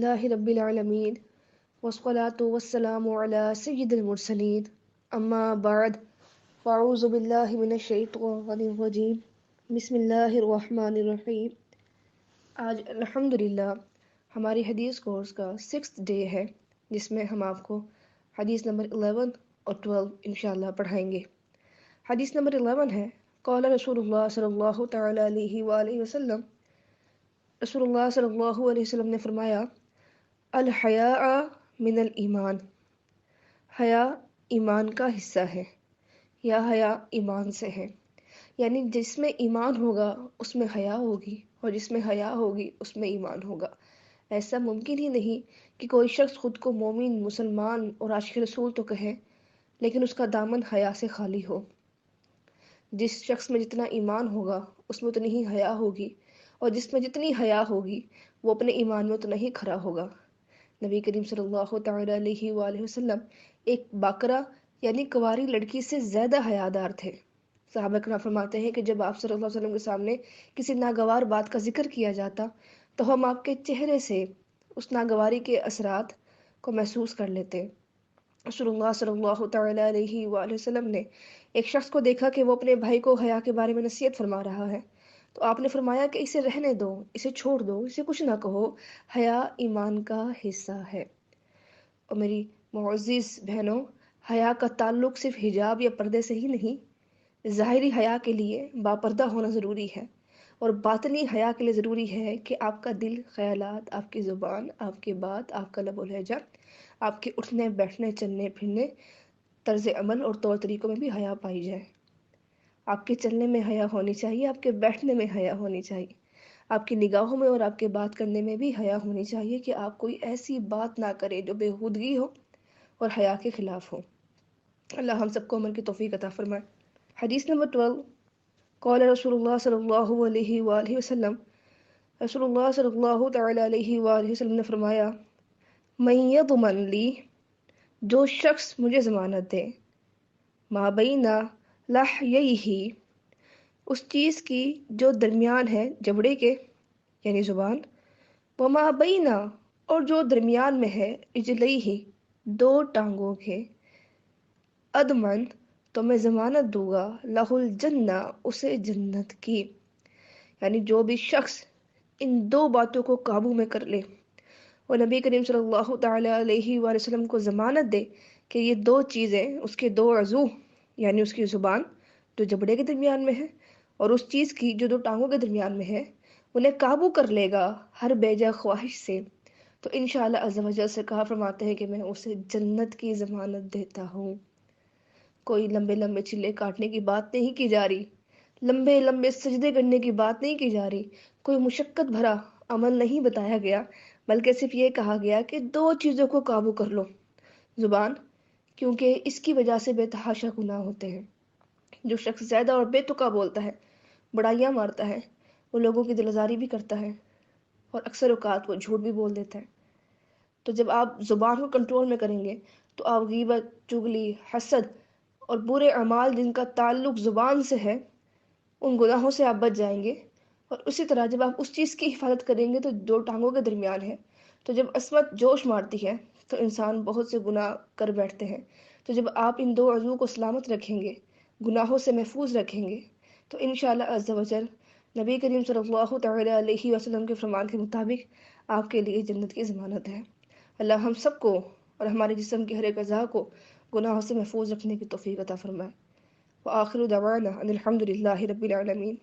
لله رب العالمين والصلاة والسلام على سيد المرسلين أما بعد فأعوذ بالله من الشيطان الرجيم بسم اللہ الرحمن الرحیم۔ آج الحمدللہ ہماری حدیث کورس کا 6th ڈے ہے، جس میں ہم آپ کو حدیث نمبر 11 اور 12 انشاءاللہ پڑھائیں گے۔ حدیث نمبر 11 ہے، قال رسول اللہ صلی اللہ تعالی علیہ وآلہ وسلم، رسول اللہ صلی اللہ علیہ وسلم نے فرمایا، الحیاء من الایمان، حیا ایمان کا حصہ ہے یا حیا ایمان سے ہے، یعنی جس میں ایمان ہوگا اس میں حیا ہوگی، اور جس میں حیا ہوگی اس میں ایمان ہوگا۔ ایسا ممکن ہی نہیں کہ کوئی شخص خود کو مومن، مسلمان اور عاشق رسول تو کہے لیکن اس کا دامن حیا سے خالی ہو۔ جس شخص میں جتنا ایمان ہوگا اس میں اتنی ہی حیا ہوگی، اور جس میں جتنی حیا ہوگی وہ اپنے ایمان میں اتنا ہی کھرا ہوگا۔ نبی کریم صلی اللہ تعالی علیہ وآلہ وسلم ایک باکرہ یعنی کنواری لڑکی سے زیادہ حیادار تھے۔ صحابہ کرام فرماتے ہیں کہ جب آپ صلی اللہ علیہ وسلم کے سامنے کسی ناگوار بات کا ذکر کیا جاتا تو ہم آپ کے چہرے سے اس ناگواری کے اثرات کو محسوس کر لیتے۔ رسول اللہ صلی اللہ تعالی علیہ وآلہ وسلم نے ایک شخص کو دیکھا کہ وہ اپنے بھائی کو حیا کے بارے میں نصیحت فرما رہا ہے، تو آپ نے فرمایا کہ اسے رہنے دو، اسے چھوڑ دو، اسے کچھ نہ کہو، حیا ایمان کا حصہ ہے۔ اور میری معزز بہنوں، حیا کا تعلق صرف حجاب یا پردے سے ہی نہیں، ظاہری حیا کے لیے باپردہ ہونا ضروری ہے، اور باطنی حیا کے لیے ضروری ہے کہ آپ کا دل، خیالات، آپ کی زبان، آپ کی بات، آپ کا لب و لہجہ، آپ کے اٹھنے بیٹھنے چلنے پھرنے، طرز عمل اور طور طریقوں میں بھی حیا پائی جائے۔ آپ کے چلنے میں حیا ہونی چاہیے، آپ کے بیٹھنے میں حیا ہونی چاہیے، آپ کی نگاہوں میں اور آپ کے بات کرنے میں بھی حیا ہونی چاہیے کہ آپ کوئی ایسی بات نہ کریں جو بےہودگی ہو اور حیا کے خلاف ہو۔ اللہ ہم سب کو عمل کی توفیق عطا فرمائے۔ حدیث نمبر 12، قال رسول اللہ صلی اللہ علیہ وآلہ وسلم، رسول اللہ صلی اللہ تعالی علیہ وآلہ وسلم نے فرمایا، من یضمن لی، جو شخص مجھے ضمانت دے، ما بین لحییہ، اس چیز کی جو درمیان ہے جبڑے کے یعنی زبان، وما بین، اور جو درمیان میں ہے رجلیہ، دو ٹانگوں کے، ادمن، تو میں ضمانت دوں گا، لہ الجنہ، اسے جنت کی۔ یعنی جو بھی شخص ان دو باتوں کو قابو میں کر لے اور نبی کریم صلی اللہ تعالی علیہ وآلہ وسلم کو ضمانت دے کہ یہ دو چیزیں، اس کے دو عضو یعنی اس کی زبان جو جبڑے کے درمیان میں ہے اور اس چیز کی جو دو ٹانگوں کے درمیان میں ہے، انہیں قابو کر لے گا ہر بیجا خواہش سے، تو انشاءاللہ عز و جل سے کہا فرماتے ہیں کہ میں اسے جنت کی ضمانت دیتا ہوں۔ کوئی لمبے لمبے چلے کاٹنے کی بات نہیں کی جا رہی، لمبے لمبے سجدے کرنے کی بات نہیں کی جا رہی، کوئی مشقت بھرا عمل نہیں بتایا گیا، بلکہ صرف یہ کہا گیا کہ دو چیزوں کو قابو کر لو۔ زبان، کیونکہ اس کی وجہ سے بے تحاشا گناہ ہوتے ہیں۔ جو شخص زیادہ اور بے تکا بولتا ہے، بڑائیاں مارتا ہے، وہ لوگوں کی دل آزاری بھی کرتا ہے، اور اکثر اوقات وہ جھوٹ بھی بول دیتا ہے۔ تو جب آپ زبان کو کنٹرول میں کریں گے تو آپ غیبت، چغلی، حسد اور برے اعمال جن کا تعلق زبان سے ہے، ان گناہوں سے آپ بچ جائیں گے۔ اور اسی طرح جب آپ اس چیز کی حفاظت کریں گے تو دو ٹانگوں کے درمیان ہے، تو جب عصمت جوش مارتی ہے تو انسان بہت سے گناہ کر بیٹھتے ہیں۔ تو جب آپ ان دو عضو کو سلامت رکھیں گے، گناہوں سے محفوظ رکھیں گے، تو انشاءاللہ عز و جل نبی کریم صلی اللہ تعالی علیہ وسلم کے فرمان کے مطابق آپ کے لیے جنت کی ضمانت ہے۔ اللہ ہم سب کو اور ہمارے جسم کی ہر ایک اعضاء کو گناہوں سے محفوظ رکھنے کی توفیق عطا فرمائے۔ وآخر دعوانا ان الحمد للہ رب العالمین۔